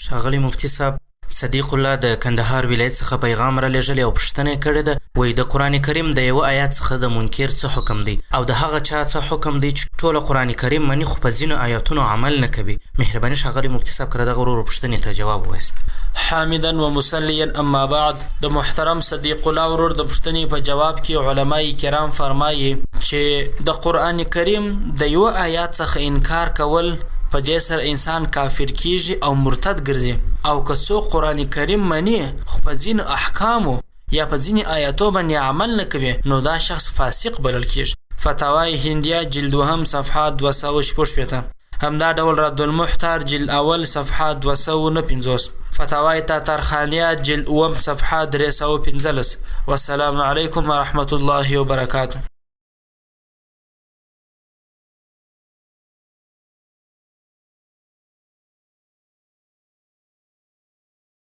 ښاغلی مفتي صاحب، صدیق الله د کندهار ولایت څخه پیغام را لېږلی او پوښتنه یې کړې ده. وایي د قرآن کریم د یوه آیات څخه د منکر څه حکم دی او د هغه چا څه حکم دی چې ټوله قرآن کریم مني خو په ځینو آیاتونو عمل نه کوي. مهرباني ښاغلی مفتي صاحب که د دغه ورور پوښتنې ته جواب ووایاست. حامدا و مسلیا اما بعد. د محترم صدیق الله ورور د پوښتنې په جواب کې علمای کرام فرمایي چې د قرآن کریم د یوه آیات څخه انکار کول په دې سره انسان کافر کیږي او مرتد ګرځي، او که څوک قرآن کریم مني خو په ځینو احکامو یا په ځینې آیاتو باندې عمل نه کوي نو دا شخص فاسق بلل کیږي. فتاوای هندیه جلد 2 صفحه 266. همدا ډول رد المحتار جلد اول صفحه 259. فتاوای تاترخانیه جلد 1 صفحه 315. والسلام علیکم ورحمة الله وبرکاته.